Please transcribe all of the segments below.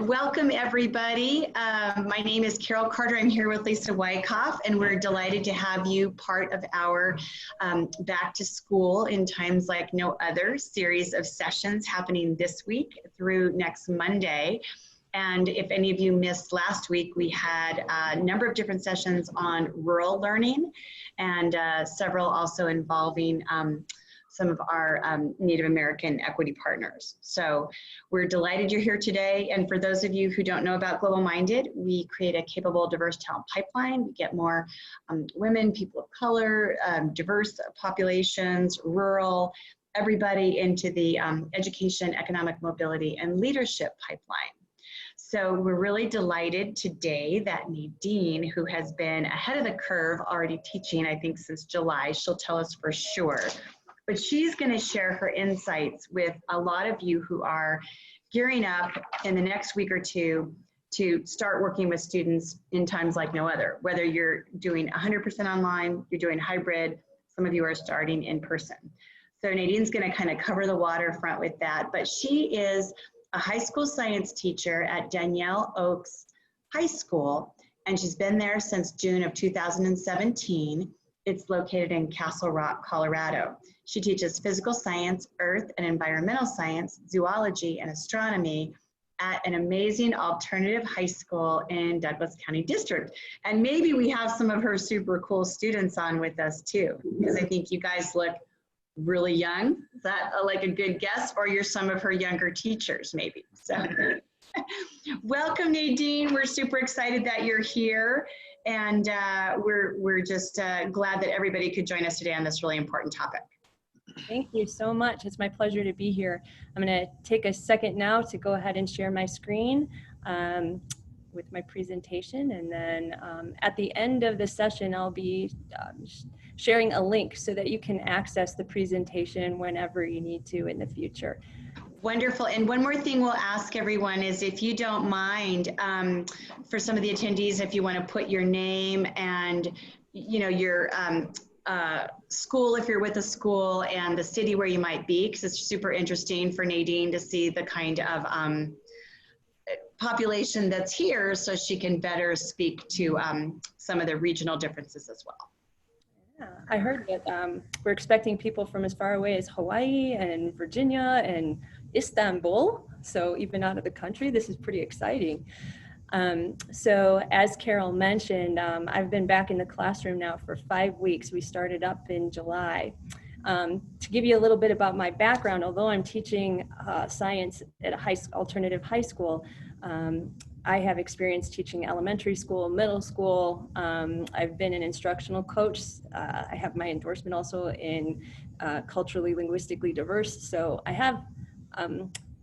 Welcome everybody. My name is Carol Carter. I'm here with Lisa Wyckoff, and we're delighted to have you part of our Back to School in Times Like No Other series of sessions happening this week through next Monday. And if any of you missed last week, we had a number of different sessions on rural learning and several also involving some of our Native American equity partners. So we're delighted you're here today. And for those of you who don't know about Global Minded, we create a capable, diverse talent pipeline. We get more women, people of color, diverse populations, rural, everybody into the education, economic mobility, and leadership pipeline. So we're really delighted today that Nadene, who has been ahead of the curve already teaching, I think since July, she'll tell us for sure, but she's going to share her insights with a lot of you who are gearing up in the next week or two to start working with students in times like no other. Whether you're doing 100% online, you're doing hybrid, some of you are starting in person. So Nadine's going to kind of cover the waterfront with that, but she is a high school science teacher at Danielle Oaks High School, and she's been there since June of 2017. It's located in Castle Rock, Colorado. She teaches physical science, earth and environmental science, zoology, and astronomy at an amazing alternative high school in Douglas County District. And maybe we have some of her super cool students on with us too, because I think you guys look really young. Is that like a good guess? Or you're some of her younger teachers maybe. So welcome Nadene, we're super excited that you're here. And we're just glad that everybody could join us today on this really important topic. Thank you so much. It's my pleasure to be here. I'm going to take a second now to go ahead and share my screen with my presentation. And then at the end of the session, I'll be sharing a link so that you can access the presentation whenever you need to in the future. Wonderful. And one more thing we'll ask everyone is, if you don't mind, for some of the attendees, if you want to put your name and your school, if you're with a school, and the city where you might be, because it's super interesting for Nadene to see the kind of population that's here, so she can better speak to some of the regional differences as well. Yeah, I heard that we're expecting people from as far away as Hawaii and Virginia and Istanbul, so even out of the country. This is pretty exciting. So as Carol mentioned, I've been back in the classroom now for 5 weeks. We started up in July. To give you a little bit about my background, although I'm teaching science at a alternative high school, I have experience teaching elementary school, middle school. I've been an instructional coach. I have my endorsement also in culturally, linguistically diverse. So I have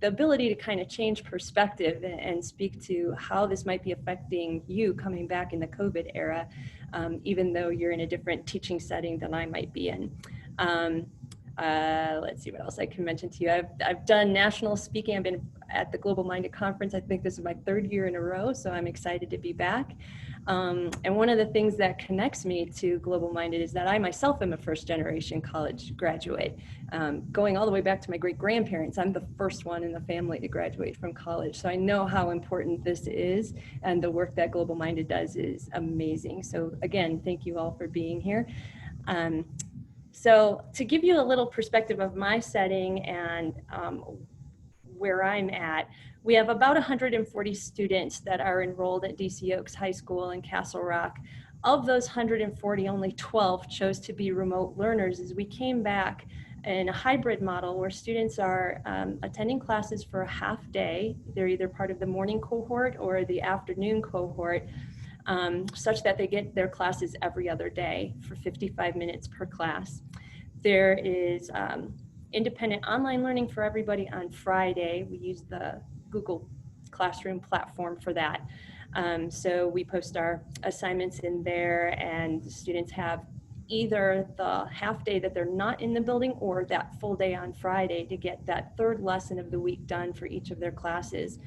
the ability to kind of change perspective and speak to how this might be affecting you coming back in the COVID era, even though you're in a different teaching setting than I might be in. Let's see what else I can mention to you. I've done national speaking. I've been at the Global Minded Conference. I think this is my 3rd year in a row, so I'm excited to be back. And one of the things that connects me to Global Minded is that I myself am a first-generation college graduate. Going all the way back to my great-grandparents, I'm the first one in the family to graduate from college. So I know how important this is, and the work that Global Minded does is amazing. So again, thank you all for being here. So to give you a little perspective of my setting and where I'm at, we have about 140 students that are enrolled at DC Oaks High School in Castle Rock. Of those 140, only 12 chose to be remote learners, as we came back in a hybrid model where students are attending classes for a half day. They're either part of the morning cohort or the afternoon cohort, such that they get their classes every other day for 55 minutes per class. There is independent online learning for everybody on Friday. We use the Google Classroom platform for that. So we post our assignments in there, and the students have either the half day that they're not in the building or that full day on Friday to get that 3rd lesson of the week done for each of their classes.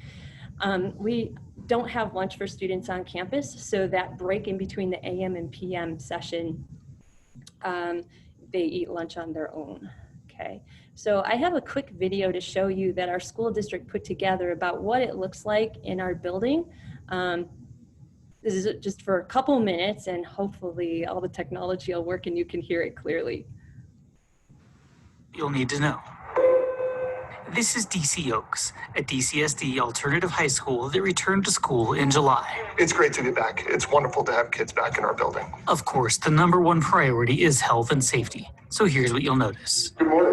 We don't have lunch for students on campus, so that break in between the AM and PM session, they eat lunch on their own. Okay, so I have a quick video to show you that our school district put together about what it looks like in our building. This is just for a couple minutes, and hopefully all the technology will work and you can hear it clearly. You'll need to know. This is DC Oaks, a DCSD alternative high school that returned to school in July. It's great to be back. It's wonderful to have kids back in our building. Of course, the number one priority is health and safety. So here's what you'll notice. Good morning.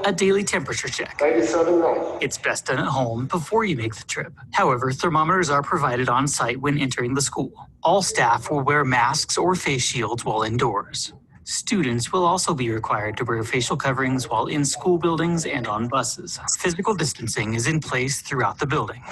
A daily temperature check. 97.9. It's best done at home before you make the trip. However, thermometers are provided on site when entering the school. All staff will wear masks or face shields while indoors. Students will also be required to wear facial coverings while in school buildings and on buses. Physical distancing is in place throughout the building.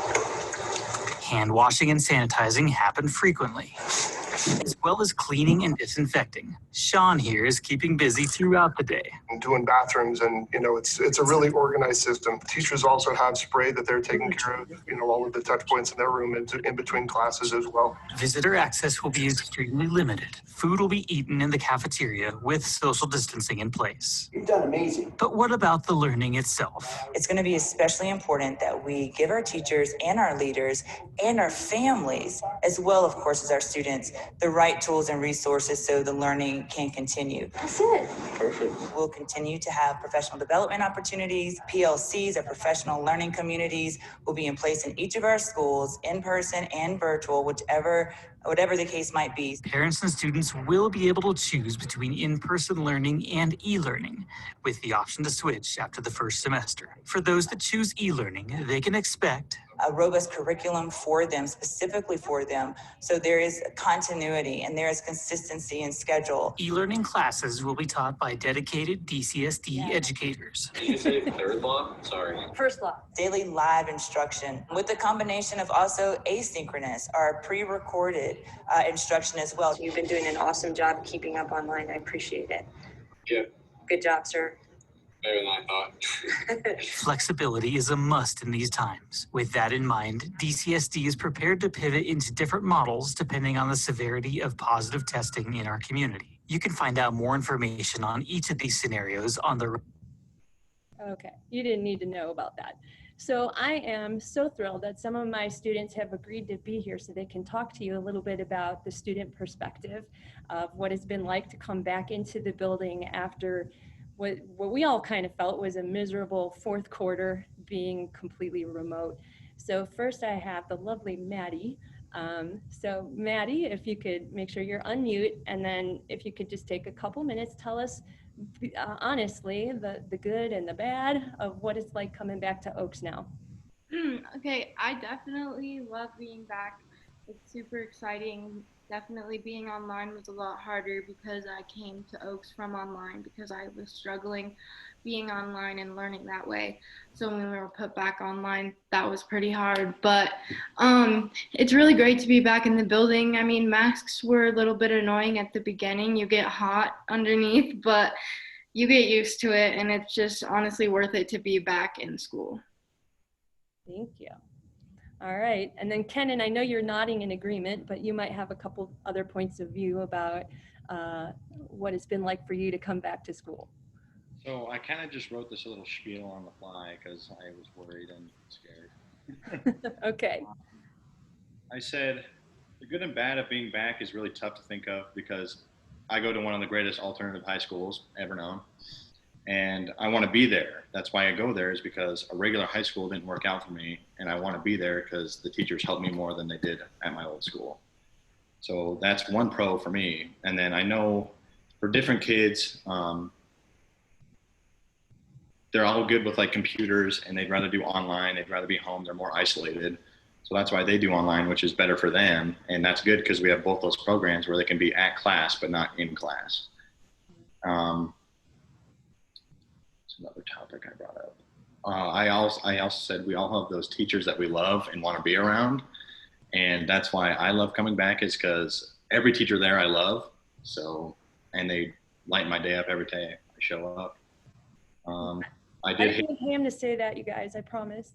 Hand washing and sanitizing happen frequently, as well as cleaning and disinfecting. Sean here is keeping busy throughout the day. And doing bathrooms, and it's a really organized system. Teachers also have spray that they're taking care of, all of the touch points in their room in between classes as well. Visitor access will be extremely limited. Food will be eaten in the cafeteria with social distancing in place. You've done amazing. But what about the learning itself? It's going to be especially important that we give our teachers and our leaders and our families, as well, of course, as our students, the right tools and resources so the learning can continue. That's it. Perfect. We'll continue to have professional development opportunities. PLCs, or professional learning communities, will be in place in each of our schools, in person and virtual, whatever the case might be. Parents and students will be able to choose between in-person learning and e-learning, with the option to switch after the first semester. For those that choose e-learning, they can expect a robust curriculum for them, specifically for them, so there is continuity and there is consistency in schedule. E-learning classes will be taught by dedicated DCSD educators. Did you say third law? Sorry. First law. Daily live instruction with the combination of also asynchronous or pre-recorded instruction as well. You've been doing an awesome job keeping up online. I appreciate it. Yeah, Good job, sir. better than I thought. Flexibility is a must in these times. With that in mind, DCSD is prepared to pivot into different models depending on the severity of positive testing in our community. You can find out more information on each of these scenarios on the... Okay, you didn't need to know about that. So I am so thrilled that some of my students have agreed to be here so they can talk to you a little bit about the student perspective of what it's been like to come back into the building after what we all kind of felt was a miserable fourth quarter being completely remote. So first I have the lovely Maddie. So Maddie, if you could make sure you're unmute, and then if you could just take a couple minutes, tell us honestly the good and the bad of what it's like coming back to Oaks now. Okay, I definitely love being back. It's super exciting. Definitely being online was a lot harder because I came to Oaks from online because I was struggling being online and learning that way. So when we were put back online, that was pretty hard. But it's really great to be back in the building. I mean, masks were a little bit annoying at the beginning. You get hot underneath, but you get used to it, and it's just honestly worth it to be back in school. Thank you. All right, and then Kennan, I know you're nodding in agreement, but you might have a couple other points of view about what it's been like for you to come back to school. So I kind of just wrote this little spiel on the fly because I was worried and scared. Okay. I said, the good and bad of being back is really tough to think of because I go to one of the greatest alternative high schools ever known, and I want to be there. That's why I go there, is because a regular high school didn't work out for me, and I want to be there because the teachers helped me more than they did at my old school. So that's one pro for me. And then I know for different kids, they're all good with like computers and they'd rather do online. They'd rather be home. They're more isolated. So that's why they do online, which is better for them. And that's good because we have both those programs where they can be at class, but not in class. It's another topic I brought up. I also said we all have those teachers that we love and want to be around. And that's why I love coming back, is because every teacher there I love. So, and they lighten my day up every day I show up. I didn't pay him to say that, you guys, I promise.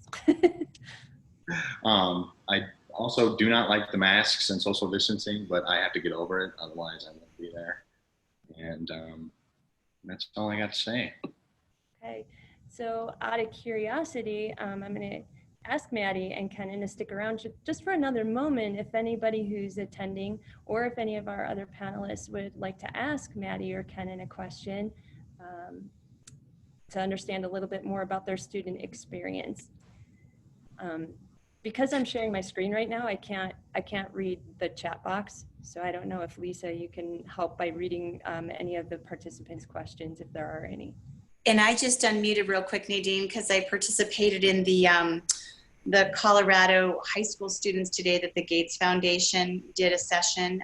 I also do not like the masks and social distancing, but I have to get over it. Otherwise I won't be there. And that's all I got to say. Okay, so out of curiosity, I'm going to ask Maddie and Kennan to stick around just for another moment if anybody who's attending or if any of our other panelists would like to ask Maddie or Kennan a question to understand a little bit more about their student experience. Because I'm sharing my screen right now, I can't read the chat box. So I don't know if Lisa, you can help by reading any of the participants' questions if there are any. And I just unmuted real quick, Nadene, because I participated in the Colorado high school students today that the Gates Foundation did a session.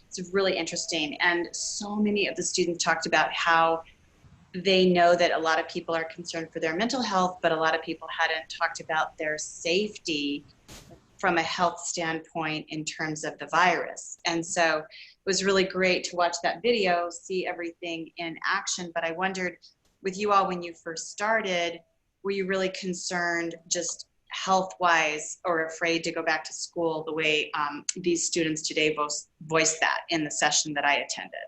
It's really interesting. And so many of the students talked about how they know that a lot of people are concerned for their mental health, but a lot of people hadn't talked about their safety from a health standpoint in terms of the virus. And so it was really great to watch that video, see everything in action. But I wondered, with you all, when you first started, were you really concerned just health-wise or afraid to go back to school the way these students today voiced that in the session that I attended?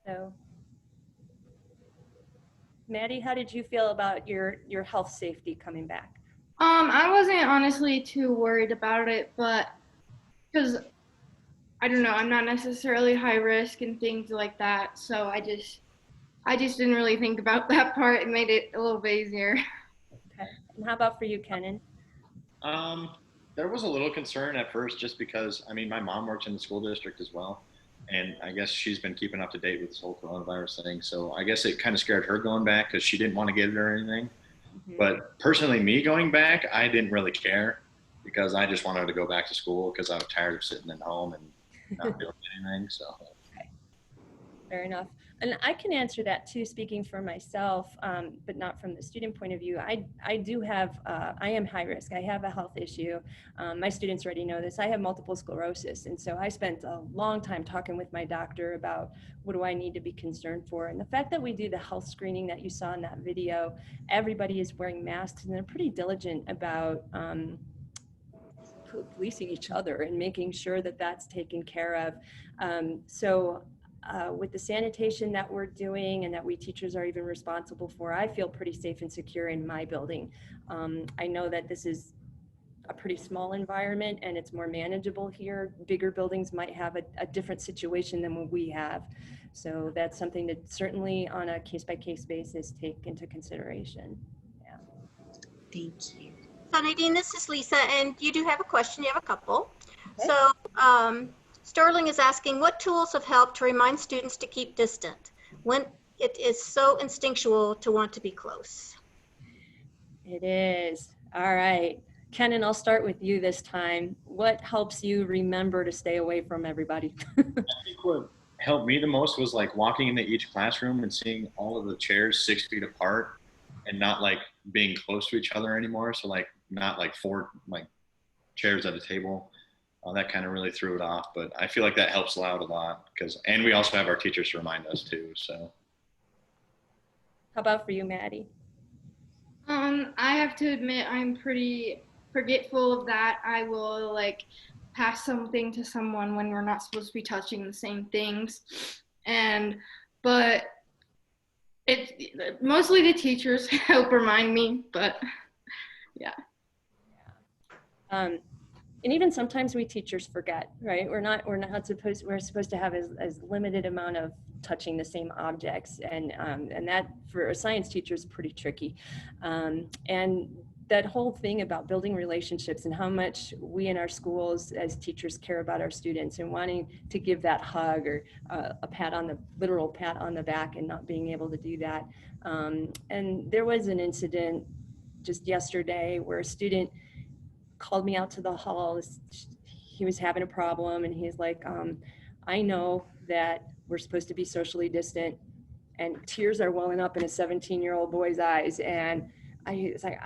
So, Maddie, how did you feel about your health safety coming back? I wasn't honestly too worried about it, but because I don't know, I'm not necessarily high risk and things like that, so I just didn't really think about that part. It made it a little bit easier. Okay, and how about for you, Kennan? There was a little concern at first just because, I mean, my mom works in the school district as well. And I guess she's been keeping up to date with this whole coronavirus thing. So I guess it kind of scared her going back because she didn't want to get it or anything. Mm-hmm. But personally, me going back, I didn't really care because I just wanted to go back to school because I was tired of sitting at home and not doing anything. So. Okay. Fair enough. And I can answer that too, speaking for myself, but not from the student point of view. I do have, I am high risk. I have a health issue. My students already know this. I have multiple sclerosis. And so I spent a long time talking with my doctor about what do I need to be concerned for. And the fact that we do the health screening that you saw in that video, everybody is wearing masks and they're pretty diligent about policing each other and making sure that that's taken care of. With the sanitation that we're doing and that we teachers are even responsible for, I feel pretty safe and secure in my building. I know that this is a pretty small environment and it's more manageable here. Bigger buildings might have a different situation than what we have. So that's something that certainly on a case-by-case basis take into consideration. Yeah. Thank you. So Nadene, this is Lisa, and you do have a question. You have a couple. Okay. So Sterling is asking, what tools have helped to remind students to keep distant when it is so instinctual to want to be close? It is. All right. Kennan, I'll start with you this time. What helps you remember to stay away from everybody? I think what helped me the most was like walking into each classroom and seeing all of the chairs 6 feet apart and not like being close to each other anymore. So like not like 4 like chairs at a table. That kind of really threw it off, but I feel like that helps out a lot and we also have our teachers to remind us too. So, how about for you, Maddie? I have to admit I'm pretty forgetful of that. I will like pass something to someone when we're not supposed to be touching the same things, but it mostly the teachers help remind me. But yeah. And even sometimes we teachers forget, right? We're supposed to have as limited amount of touching the same objects, and that for a science teacher is pretty tricky. And that whole thing about building relationships and how much we in our schools as teachers care about our students and wanting to give that hug or a literal pat on the back and not being able to do that. And there was an incident just yesterday where a student called me out to the hall. He was having a problem and he's like, I know that we're supposed to be socially distant, and tears are welling up in a 17-year-old boy's eyes. And I was like,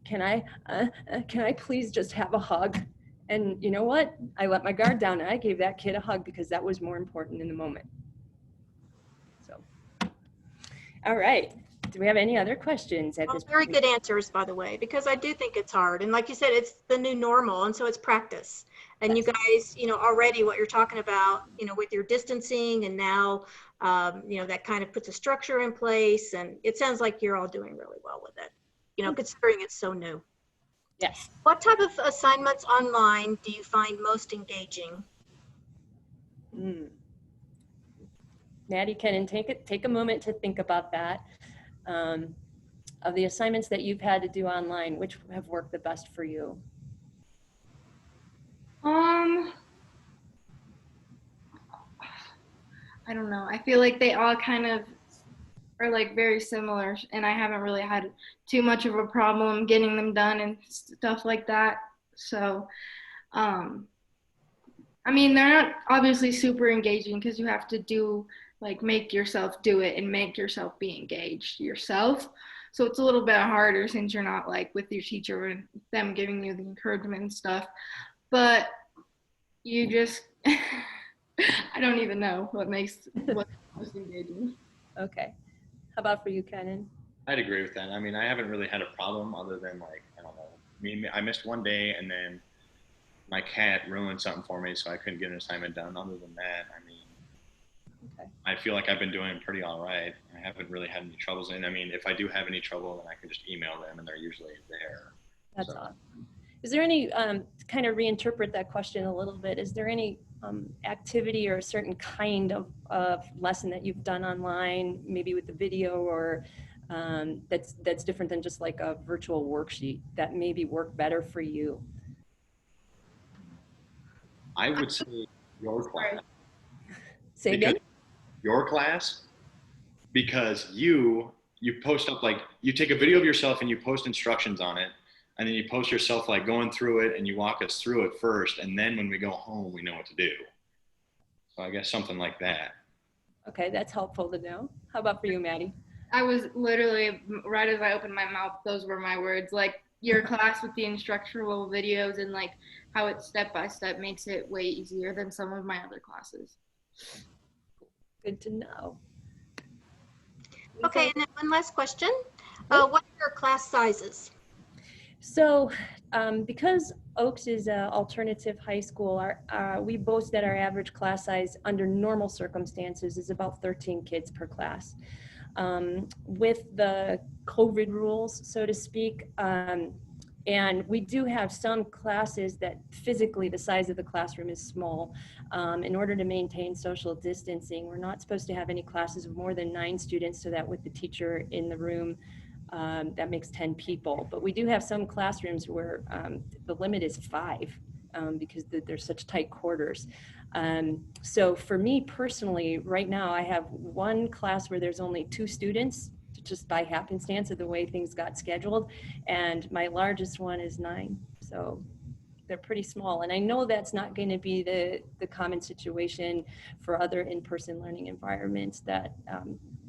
can I please just have a hug? And you know what? I let my guard down and I gave that kid a hug because that was more important in the moment. So, all right. Do we have any other questions at this point? Very good answers, by the way, because I do think it's hard. And like you said, it's the new normal. And so it's practice. And you guys, already what you're talking about, with your distancing and now that kind of puts a structure in place, and it sounds like you're all doing really well with it, considering it's so new. Yes. What type of assignments online do you find most engaging? Maddie, Kennan, take a moment to think about that. Of the assignments that you've had to do online, which have worked the best for you? I don't know. I feel like they all kind of are like very similar, and I haven't really had too much of a problem getting them done and stuff like that. So, I mean, they're not obviously super engaging because you have to make yourself do it and make yourself be engaged yourself. So it's a little bit harder since you're not like with your teacher and them giving you the encouragement and stuff. But you just, I don't even know what's most engaging. Okay. How about for you, Kennan? I'd agree with that. I mean, I haven't really had a problem other than I don't know. I missed one day and then my cat ruined something for me, so I couldn't get an assignment done. Other than that, I mean, okay. I feel like I've been doing pretty all right. I haven't really had any troubles. And I mean, if I do have any trouble, then I can just email them and they're usually there. That's awesome. Is there any, to kind of reinterpret that question a little bit, is there any activity or a certain kind of lesson that you've done online, maybe with the video, or that's different than just like a virtual worksheet that maybe work better for you? I would say your class. Say again? Your class, because you post up, like, you take a video of yourself and you post instructions on it, and then you post yourself like going through it and you walk us through it first, and then when we go home we know what to do. So I guess something like that. Okay, that's helpful to know. How about for you, Maddie? I was literally, right as I opened my mouth, those were my words. Like, your class with the instructional videos and like how it's step by step makes it way easier than some of my other classes. Good to know. Okay, and then one last question. What are your class sizes? So because Oaks is an alternative high school, we boast that our average class size under normal circumstances is about 13 kids per class. With the COVID rules, so to speak, and we do have some classes that physically the size of the classroom is small. In order to maintain social distancing, we're not supposed to have any classes of more than 9 students, so that with the teacher in the room, that makes 10 people. But we do have some classrooms where the limit is 5 because there's such tight quarters. So for me personally, right now I have one class where there's only 2 students, just by happenstance of the way things got scheduled, and my largest one is 9. So they're pretty small. And I know that's not going to be the common situation for other in-person learning environments, that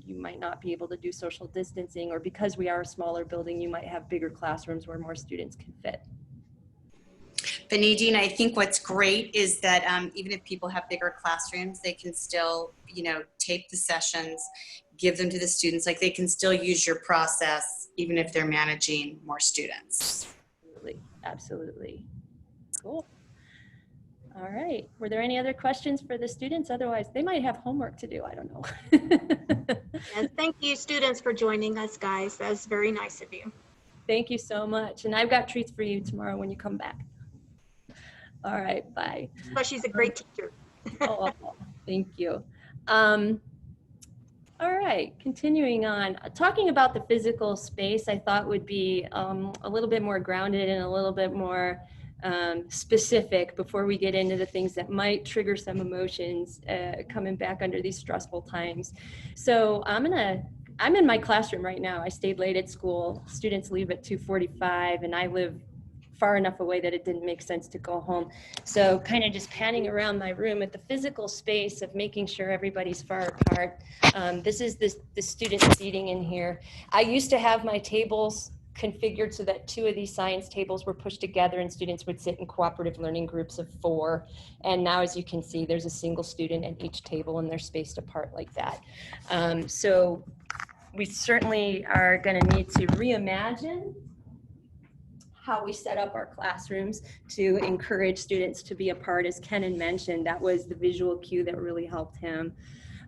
you might not be able to do social distancing, or because we are a smaller building, you might have bigger classrooms where more students can fit. But Nadene, I think what's great is that even if people have bigger classrooms, they can still, tape the sessions, give them to the students. Like, they can still use your process, even if they're managing more students. Absolutely, absolutely. Cool. All right. Were there any other questions for the students? Otherwise, they might have homework to do. I don't know. And thank you, students, for joining us, guys. That was very nice of you. Thank you so much. And I've got treats for you tomorrow when you come back. All right. Bye. But she's a great teacher. Oh, thank you. All right. Continuing on. Talking about the physical space, I thought would be a little bit more grounded and a little bit more specific before we get into the things that might trigger some emotions coming back under these stressful times. So I'm in my classroom right now. I stayed late at school. Students leave at 2:45, and I live far enough away that it didn't make sense to go home. So kind of just panning around my room at the physical space of making sure everybody's far apart. This is the student seating in here. I used to have my tables configured so that 2 of these science tables were pushed together and students would sit in cooperative learning groups of 4. And now, as you can see, there's a single student at each table and they're spaced apart like that. So we certainly are going to need to reimagine how we set up our classrooms to encourage students to be apart. As Kennan mentioned, that was the visual cue that really helped him.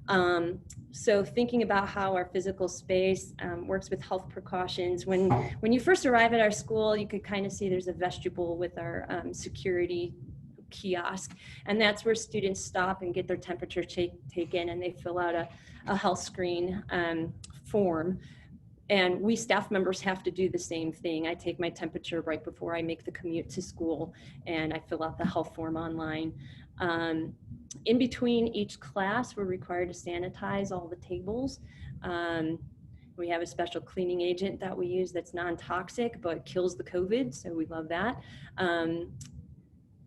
So thinking about how our physical space works with health precautions. When you first arrive at our school, you could kind of see there's a vestibule with our security kiosk, and that's where students stop and get their temperature taken, and they fill out a health screen form. And we staff members have to do the same thing. I take my temperature right before I make the commute to school, and I fill out the health form online. In between each class, we're required to sanitize all the tables. We have a special cleaning agent that we use that's non-toxic but kills the COVID, so we love that.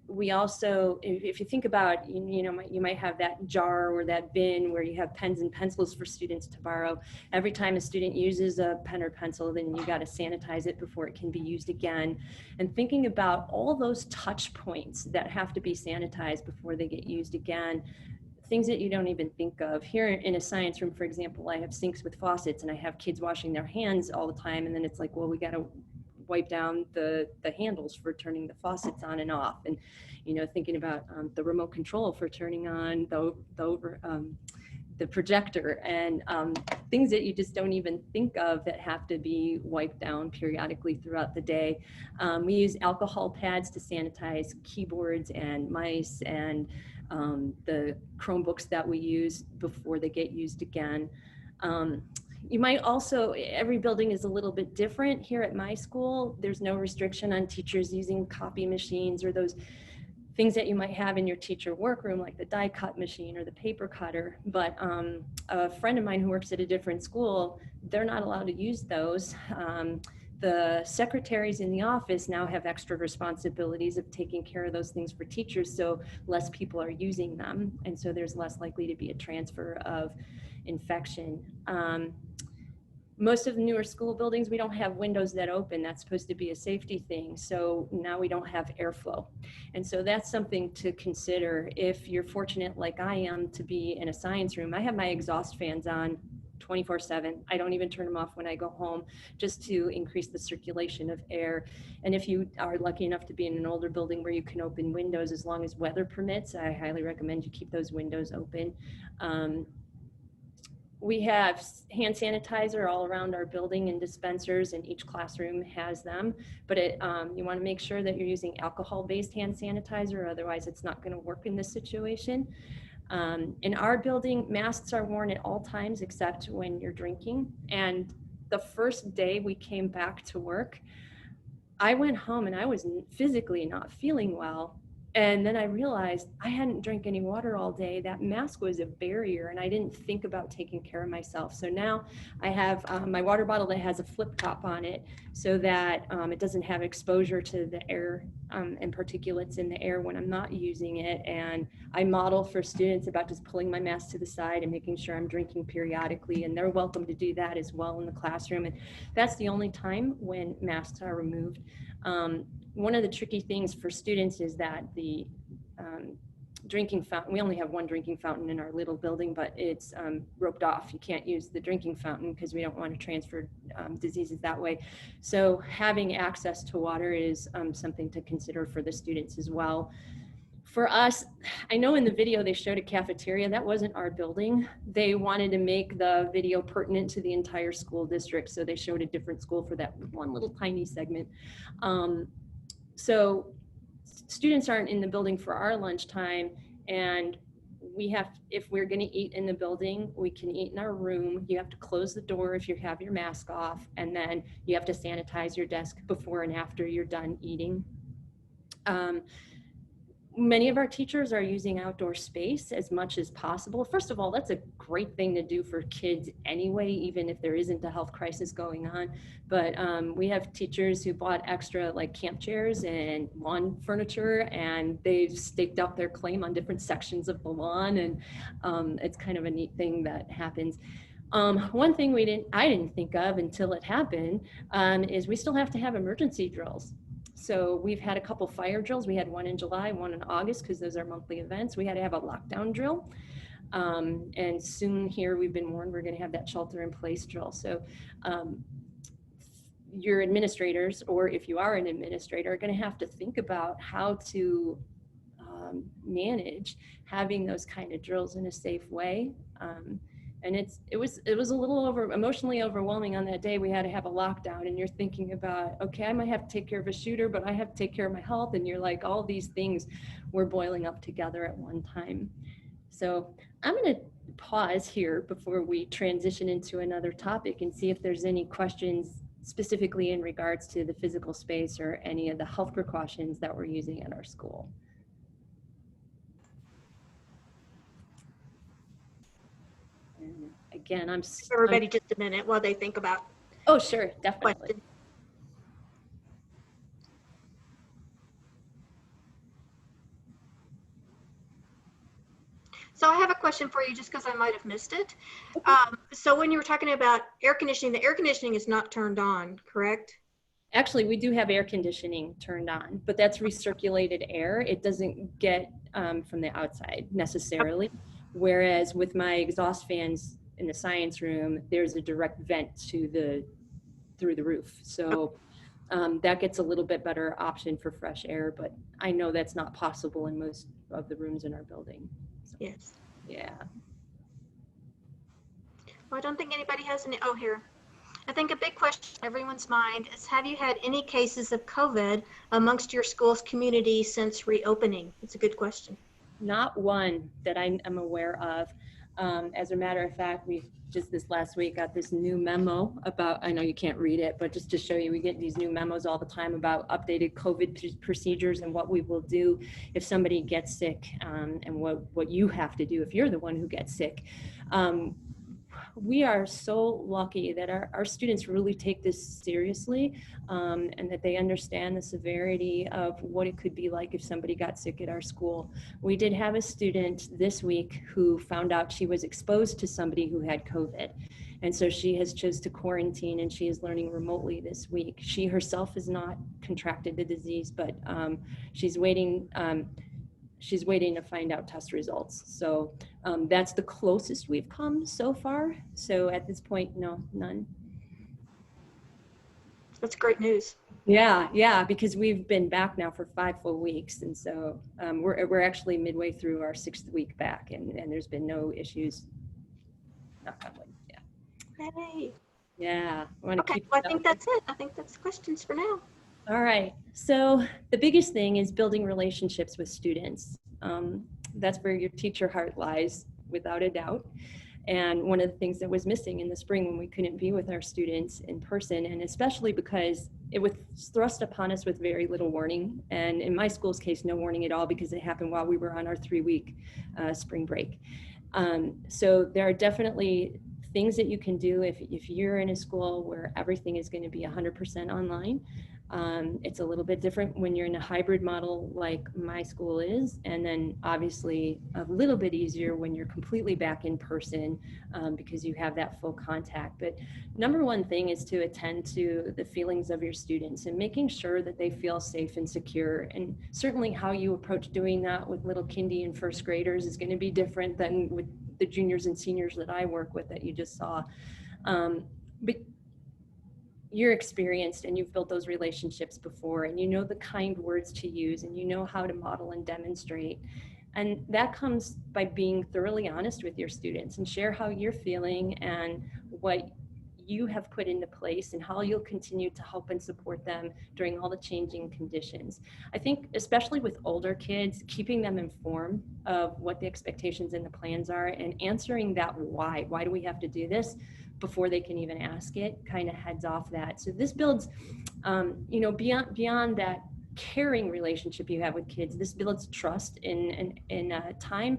We also, if you think about, you might have that jar or that bin where you have pens and pencils for students to borrow. Every time a student uses a pen or pencil, then you got to sanitize it before it can be used again. And thinking about all those touch points that have to be sanitized before they get used again, things that you don't even think of. Here in a science room, for example, I have sinks with faucets and I have kids washing their hands all the time. And then it's like, well, we got to wipe down the handles for turning the faucets on and off, and thinking about the remote control for turning on the projector, and things that you just don't even think of that have to be wiped down periodically throughout the day. We use alcohol pads to sanitize keyboards and mice and the Chromebooks that we use before they get used again. You might also, every building is a little bit different. Here at my school, there's no restriction on teachers using copy machines or those things that you might have in your teacher workroom, like the die cut machine or the paper cutter. But a friend of mine who works at a different school, they're not allowed to use those. The secretaries in the office now have extra responsibilities of taking care of those things for teachers, so less people are using them. And so there's less likely to be a transfer of infection. Most of the newer school buildings, we don't have windows that open. That's supposed to be a safety thing. So now we don't have airflow. And so that's something to consider if you're fortunate, like I am, to be in a science room. I have my exhaust fans on 24/7. I don't even turn them off when I go home, just to increase the circulation of air. And if you are lucky enough to be in an older building where you can open windows, as long as weather permits, I highly recommend you keep those windows open. We have hand sanitizer all around our building and dispensers, and each classroom has them. But you want to make sure that you're using alcohol-based hand sanitizer, otherwise it's not going to work in this situation. In our building, masks are worn at all times except when you're drinking. And the first day we came back to work, I went home and I was physically not feeling well. And then I realized I hadn't drank any water all day. That mask was a barrier, and I didn't think about taking care of myself. So now I have my water bottle that has a flip top on it, so that it doesn't have exposure to the air and particulates in the air when I'm not using it. And I model for students about just pulling my mask to the side and making sure I'm drinking periodically, and they're welcome to do that as well in the classroom. And that's the only time when masks are removed. One of the tricky things for students is that the drinking fountain, we only have one drinking fountain in our little building, but it's roped off. You can't use the drinking fountain because we don't want to transfer diseases that way. So having access to water is something to consider for the students as well. For us, I know in the video they showed a cafeteria. That wasn't our building. They wanted to make the video pertinent to the entire school district, so they showed a different school for that one little tiny segment. So students aren't in the building for our lunchtime, and we have, if we're going to eat in the building, we can eat in our room. You have to close the door if you have your mask off, and then you have to sanitize your desk before and after you're done eating. Many of our teachers are using outdoor space as much as possible. First of all, that's a great thing to do for kids anyway, even if there isn't a health crisis going on. But we have teachers who bought extra like camp chairs and lawn furniture, and they've staked out their claim on different sections of the lawn, and it's kind of a neat thing that happens. One thing I didn't think of until it happened is we still have to have emergency drills. So we've had a couple fire drills. We had one in July, one in August, because those are monthly events. We had to have a lockdown drill. And soon here we've been warned we're going to have that shelter in place drill. So your administrators, or if you are an administrator, are going to have to think about how to manage having those kind of drills in a safe way. And it was a little emotionally overwhelming on that day. We had to have a lockdown, and you're thinking about, okay, I might have to take care of a shooter, but I have to take care of my health. And you're like, all these things were boiling up together at one time. So I'm going to pause here before we transition into another topic and see if there's any questions specifically in regards to the physical space or any of the health precautions that we're using at our school. And again, everybody just a minute while they think about. Oh, sure, definitely. Questions. So I have a question for you, just because I might have missed it. So when you were talking about air conditioning, the air conditioning is not turned on, correct? Actually, we do have air conditioning turned on, but that's recirculated air. It doesn't get from the outside necessarily. Whereas with my exhaust fans in the science room, there's a direct vent to through the roof. So that gets a little bit better option for fresh air, but I know that's not possible in most of the rooms in our building. So, yes. Yeah. Well, I don't think anybody has any. Oh, here. I think a big question in everyone's mind is, have you had any cases of COVID amongst your school's community since reopening? It's a good question. Not one that I am aware of. As a matter of fact, we just this last week got this new memo about, I know you can't read it, but just to show you, we get these new memos all the time about updated COVID procedures and what we will do if somebody gets sick, and what you have to do if you're the one who gets sick. We are so lucky that our students really take this seriously, and that they understand the severity of what it could be like if somebody got sick at our school. We did have a student this week who found out she was exposed to somebody who had COVID. And so she has chose to quarantine, and she is learning remotely this week. She herself has not contracted the disease, but she's waiting to find out test results. So that's the closest we've come so far. So at this point, no, none. That's great news. Yeah, because we've been back now for 5 full weeks. And so we're actually midway through our 6th week back, and there's been no issues. Knock on wood. Yeah. Yay. Yeah. Okay, well, I think that's it. I think that's questions for now. All right, so the biggest thing is building relationships with students. That's where your teacher heart lies, without a doubt. And one of the things that was missing in the spring when we couldn't be with our students in person, and especially because it was thrust upon us with very little warning. And in my school's case, no warning at all, because it happened while we were on our 3-week spring break. So there are definitely things that you can do if you're in a school where everything is going to be 100% online. It's a little bit different when you're in a hybrid model like my school is, and then obviously a little bit easier when you're completely back in person, because you have that full contact. But number one thing is to attend to the feelings of your students and making sure that they feel safe and secure. And certainly how you approach doing that with little kindy and first graders is going to be different than with the juniors and seniors that I work with that you just saw. But you're experienced and you've built those relationships before, and you know the kind words to use, and you know how to model and demonstrate. And that comes by being thoroughly honest with your students and share how you're feeling and what you have put into place and how you'll continue to help and support them during all the changing conditions. I think especially with older kids, keeping them informed of what the expectations and the plans are, and answering that why do we have to do this before they can even ask it, kind of heads off that. So this builds, beyond that caring relationship you have with kids, this builds trust in a time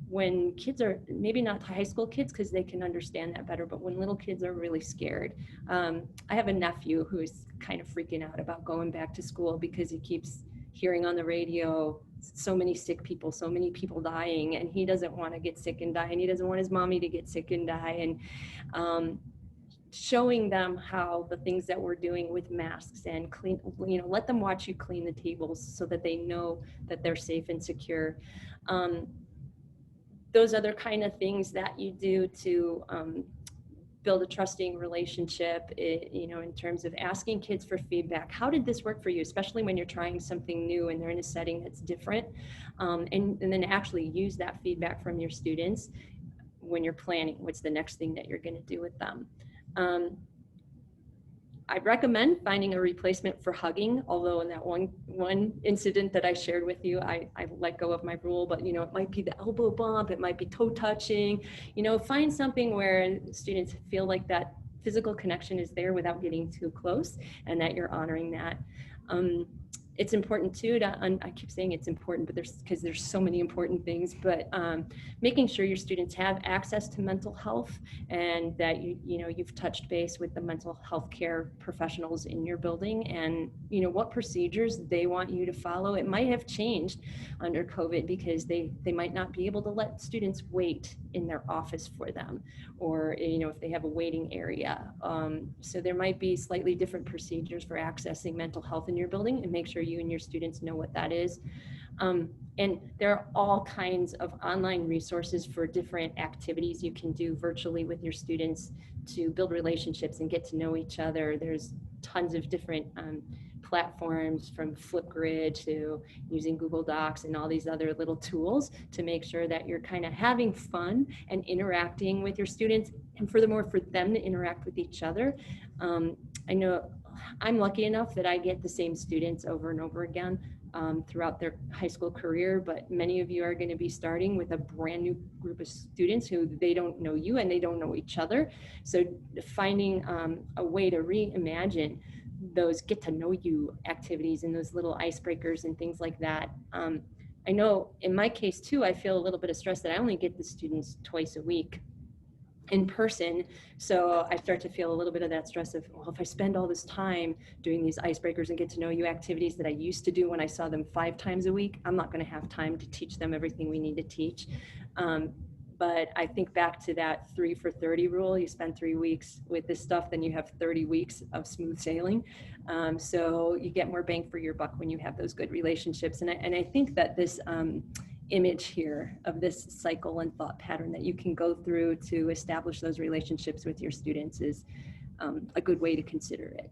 when kids are maybe not high school kids, because they can understand that better, but when little kids are really scared. I have a nephew who's kind of freaking out about going back to school because he keeps hearing on the radio so many sick people, so many people dying, and he doesn't want to get sick and die, and he doesn't want his mommy to get sick and die. And showing them how the things that we're doing with masks and clean, let them watch you clean the tables so that they know that they're safe and secure. Those other kind of things that you do to build a trusting relationship, you know, in terms of asking kids for feedback. How did this work for you, especially when you're trying something new and they're in a setting that's different, and then actually use that feedback from your students when you're planning what's the next thing that you're going to do with them. I recommend finding a replacement for hugging, although in that one incident that I shared with you, I let go of my rule, but you know, it might be the elbow bump, it might be toe touching, you know, find something where students feel like that physical connection is there without getting too close, and that you're honoring that. It's important too to, I keep saying it's important, but because there's so many important things, but making sure your students have access to mental health, and that you know, you've touched base with the mental health care professionals in your building, and you know what procedures they want you to follow. It might have changed under COVID because they might not be able to let students wait in their office for them, or you know, if they have a waiting area. So there might be slightly different procedures for accessing mental health in your building, and make sure you and your students know what that is. And there are all kinds of online resources for different activities you can do virtually with your students to build relationships and get to know each other. There's tons of different platforms, from Flipgrid to using Google Docs and all these other little tools to make sure that you're kind of having fun and interacting with your students, and furthermore for them to interact with each other. I know I'm lucky enough that I get the same students over and over again throughout their high school career, but many of you are going to be starting with a brand new group of students who they don't know you and they don't know each other. So finding a way to reimagine those get to know you activities and those little icebreakers and things like that. I know in my case too, I feel a little bit of stress that I only get the students twice a week in person. So I start to feel a little bit of that stress of, well, if I spend all this time doing these icebreakers and get to know you activities that I used to do when I saw them 5 times a week, I'm not going to have time to teach them everything we need to teach. But I think back to that 3 for 30 rule. You spend 3 weeks with this stuff, then you have 30 weeks of smooth sailing. So you get more bang for your buck when you have those good relationships. And I think that this image here of this cycle and thought pattern that you can go through to establish those relationships with your students is a good way to consider it.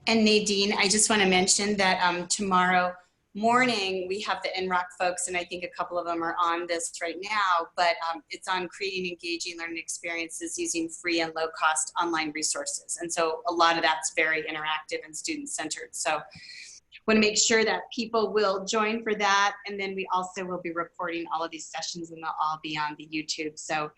And Nadene, I just want to mention that tomorrow morning we have the NROC folks, and I think a couple of them are on this right now, but it's on creating engaging learning experiences using free and low cost online resources. And so a lot of that's very interactive and student centered. So want to make sure that people will join for that. And then we also will be recording all of these sessions, and they'll all be on the YouTube. So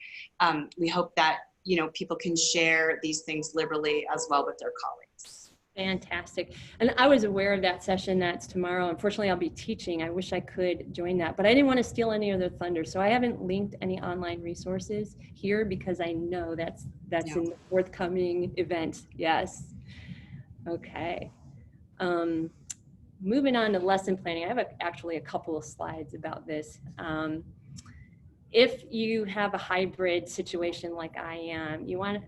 we hope that, you know, people can share these things liberally as well with their colleagues. Fantastic. And I was aware of that session that's tomorrow. Unfortunately, I'll be teaching. I wish I could join that, but I didn't want to steal any of their thunder. So I haven't linked any online resources here because I know that's in the forthcoming event. Yes. Okay. Moving on to lesson planning, I have actually a couple of slides about this. If you have a hybrid situation like I am, you want,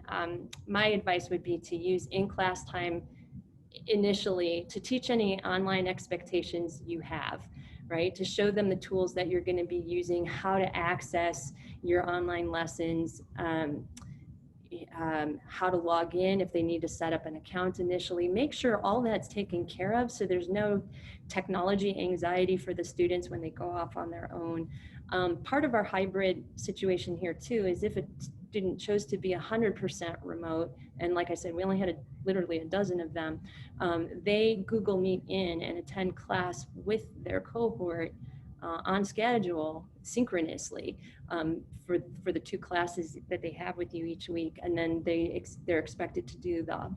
my advice would be to use in-class time initially to teach any online expectations you have, right? To show them the tools that you're going to be using, how to access your online lessons, how to log in if they need to set up an account initially. Make sure all that's taken care of so there's no technology anxiety for the students when they go off on their own. Part of our hybrid situation here too is if a student chose to be 100% remote, and like I said, we only had literally a dozen of them, they Google Meet in and attend class with their cohort on schedule synchronously for the 2 classes that they have with you each week, and then they're expected to do the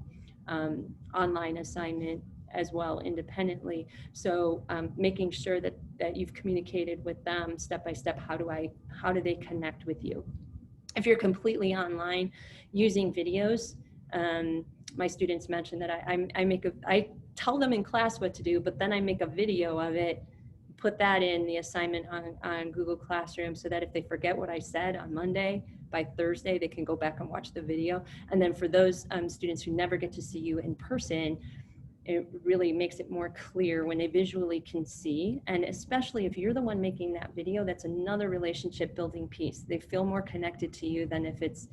online assignment as well independently. So making sure that you've communicated with them step by step, how do they connect with you. If you're completely online using videos, my students mentioned that I tell them in class what to do, but then I make a video of it, put that in the assignment on Google Classroom so that if they forget what I said on Monday, by Thursday, they can go back and watch the video. And then for those students who never get to see you in person, it really makes it more clear when they visually can see. And especially if you're the one making that video, that's another relationship building piece. They feel more connected to you than if it's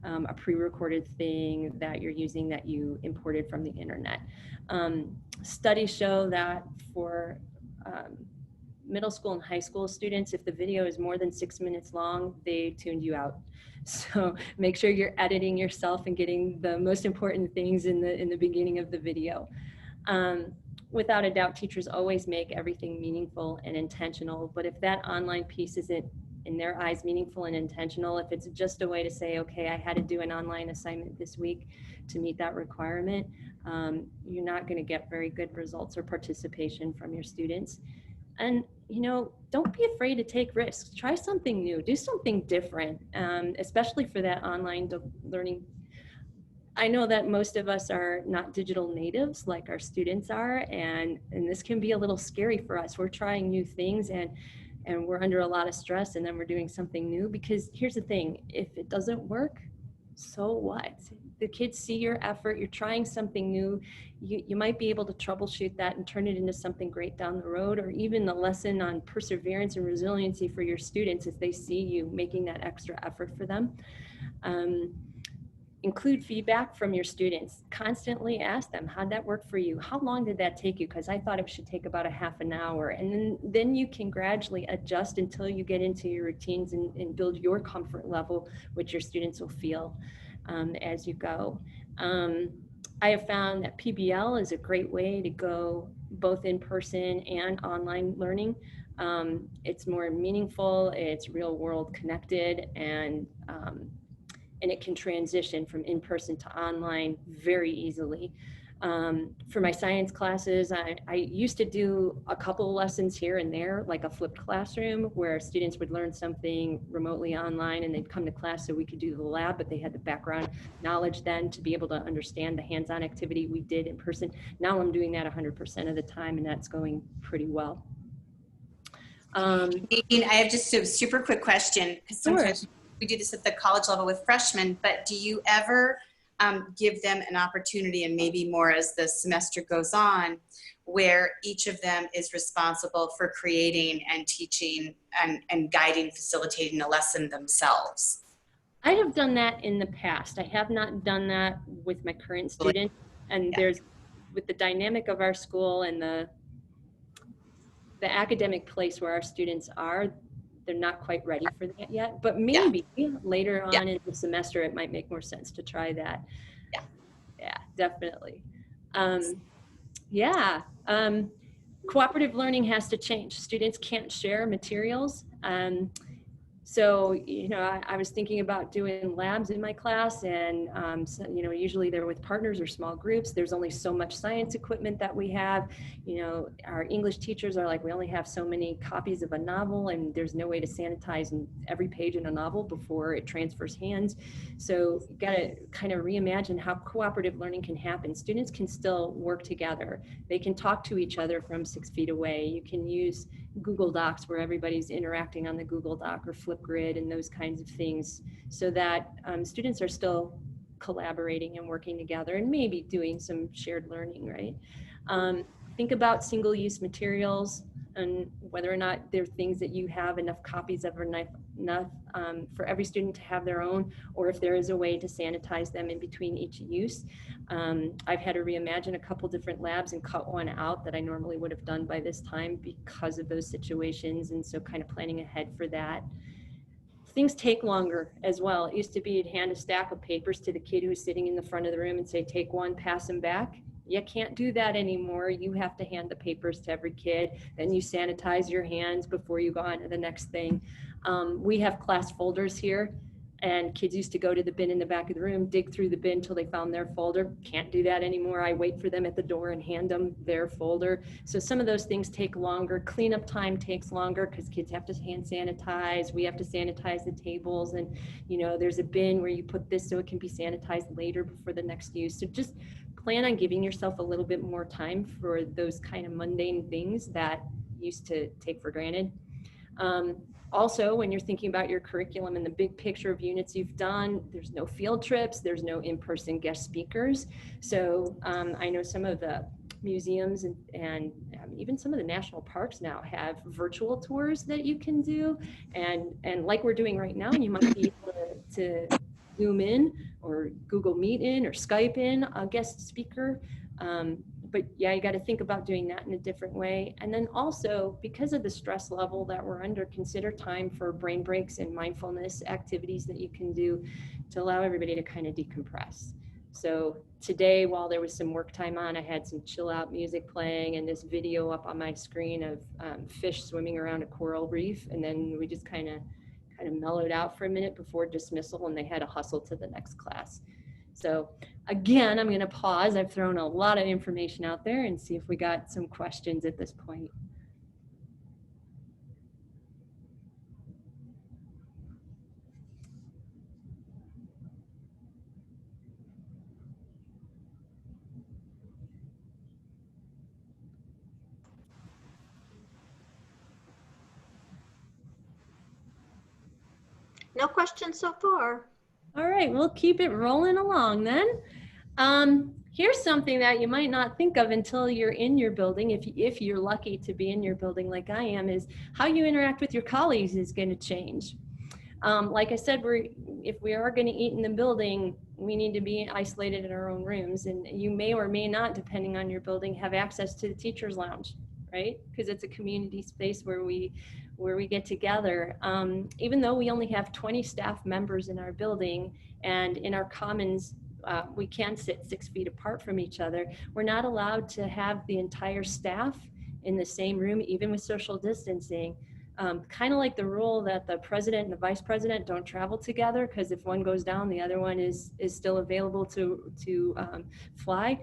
a pre-recorded thing that you're using that you imported from the internet. Studies show that for middle school and high school students, if the video is more than 6 minutes long, they tuned you out. So make sure you're editing yourself and getting the most important things in the beginning of the video. Without a doubt, teachers always make everything meaningful and intentional, but if that online piece isn't in their eyes meaningful and intentional, if it's just a way to say, okay, I had to do an online assignment this week to meet that requirement, you're not going to get very good results or participation from your students. And, you know, don't be afraid to take risks. Try something new, do something different, especially for that online learning. I know that most of us are not digital natives like our students are, and this can be a little scary for us. We're trying new things and we're under a lot of stress, and then we're doing something new, because here's the thing, if it doesn't work, so what? The kids see your effort, you're trying something new, you might be able to troubleshoot that and turn it into something great down the road, or even a lesson on perseverance and resiliency for your students if they see you making that extra effort for them. Include feedback from your students. Constantly ask them, how'd that work for you? How long did that take you? Because I thought it should take about a half an hour. And then you can gradually adjust until you get into your routines and build your comfort level, which your students will feel as you go. I have found that PBL is a great way to go both in person and online learning. It's more meaningful, it's real world connected, and it can transition from in-person to online very easily. For my science classes, I used to do a couple of lessons here and there, like a flipped classroom where students would learn something remotely online and they'd come to class so we could do the lab, but they had the background knowledge then to be able to understand the hands-on activity we did in person. Now I'm doing that 100% of the time, and that's going pretty well. Nadene, I have just a super quick question, because sometimes Sure. we do this at the college level with freshmen, but do you ever give them an opportunity, and maybe more as the semester goes on, where each of them is responsible for creating and teaching and guiding, facilitating a lesson themselves? I have done that in the past. I have not done that with my current students. And there's, with the dynamic of our school and the academic place where our students are, they're not quite ready for that yet, but maybe later on in the semester, it might make more sense to try that. Yeah, definitely. Cooperative learning has to change. Students can't share materials. So, you know, I was thinking about doing labs in my class, and, so, you know, usually they're with partners or small groups. There's only so much science equipment that we have. You know, our English teachers are like, we only have so many copies of a novel, and there's no way to sanitize every page in a novel before it transfers hands. So you got to kind of reimagine how cooperative learning can happen. Students can still work together. They can talk to each other from 6 feet away. You can use Google Docs where everybody's interacting on the Google Doc, or Flipgrid and those kinds of things, so that students are still collaborating and working together and maybe doing some shared learning, right? Think about single-use materials and whether or not they're things that you have enough copies of, or enough for every student to have their own, or if there is a way to sanitize them in between each use. I've had to reimagine a couple different labs and cut one out that I normally would have done by this time because of those situations, and so kind of planning ahead for that. Things take longer as well. It used to be you'd hand a stack of papers to the kid who's sitting in the front of the room and say, take one, pass them back. You can't do that anymore. You have to hand the papers to every kid. Then you sanitize your hands before you go on to the next thing. We have class folders here, and kids used to go to the bin in the back of the room, dig through the bin till they found their folder. Can't do that anymore. I wait for them at the door and hand them their folder. So some of those things take longer. Cleanup time takes longer because kids have to hand sanitize. We have to sanitize the tables, and you know, there's a bin where you put this so it can be sanitized later before the next use. So just plan on giving yourself a little bit more time for those kind of mundane things that used to take for granted. Also, when you're thinking about your curriculum and the big picture of units you've done, there's no field trips, there's no in-person guest speakers. So I know some of the museums and even some of the national parks now have virtual tours that you can do. And like we're doing right now, you might be able to Zoom in or Google Meet in or Skype in a guest speaker. But yeah, you got to think about doing that in a different way. And then also, because of the stress level that we're under, consider time for brain breaks and mindfulness activities that you can do to allow everybody to kind of decompress. So today, while there was some work time on, I had some chill out music playing and this video up on my screen of fish swimming around a coral reef. And then we just kind of mellowed out for a minute before dismissal, and they had to hustle to the next class. So again, I'm going to pause. I've thrown a lot of information out there and see if we got some questions at this point. No questions so far. All right, we'll keep it rolling along then. Here's something that you might not think of until you're in your building, if you're lucky to be in your building like I am, is how you interact with your colleagues is going to change. Like I said, if we are going to eat in the building, we need to be isolated in our own rooms, and you may or may not, depending on your building, have access to the teacher's lounge, right? Because it's a community space where we get together. Even though we only have 20 staff members in our building, and in our commons, we can sit 6 feet apart from each other, we're not allowed to have the entire staff in the same room, even with social distancing. Kind of like the rule that the president and the vice president don't travel together, because if one goes down, the other one is still available to fly.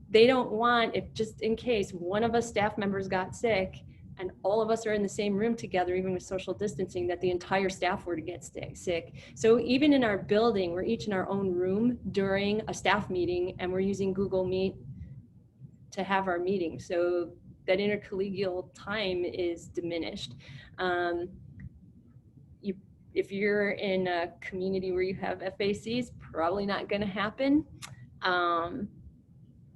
They don't want, if just in case one of us staff members got sick and all of us are in the same room together, even with social distancing, that the entire staff were to get sick. So even in our building, we're each in our own room during a staff meeting, and we're using Google Meet to have our meeting. So that intercollegial time is diminished. If you're in a community where you have FACs, probably not going to happen.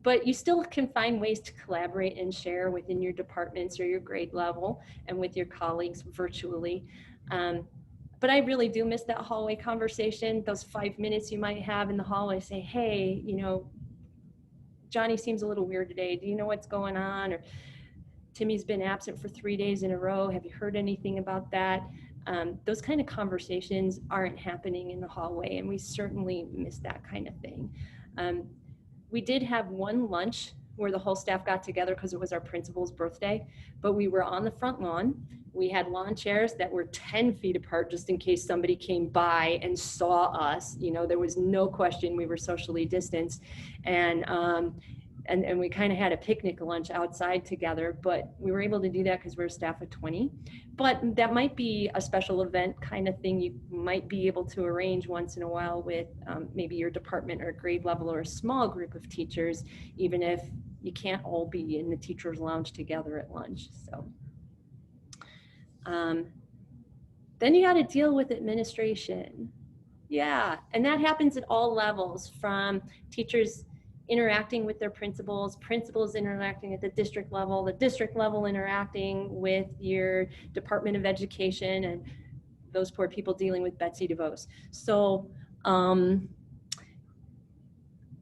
But you still can find ways to collaborate and share within your departments or your grade level and with your colleagues virtually. But I really do miss that hallway conversation, those 5 minutes you might have in the hallway, say, hey, you know, Johnny seems a little weird today. Do you know what's going on? Or Timmy's been absent for 3 days in a row. Have you heard anything about that? Those kind of conversations aren't happening in the hallway, and we certainly miss that kind of thing. We did have one lunch where the whole staff got together because it was our principal's birthday, but we were on the front lawn. We had lawn chairs that were 10 feet apart just in case somebody came by and saw us. You know, there was no question we were socially distanced. And we kind of had a picnic lunch outside together, but we were able to do that because we're a staff of 20. But that might be a special event kind of thing you might be able to arrange once in a while with maybe your department or grade level or a small group of teachers, even if you can't all be in the teacher's lounge together at lunch. So then you got to deal with administration. Yeah, and that happens at all levels, from teachers interacting with their principals, principals interacting at the district level interacting with your Department of Education, and those poor people dealing with Betsy DeVos. So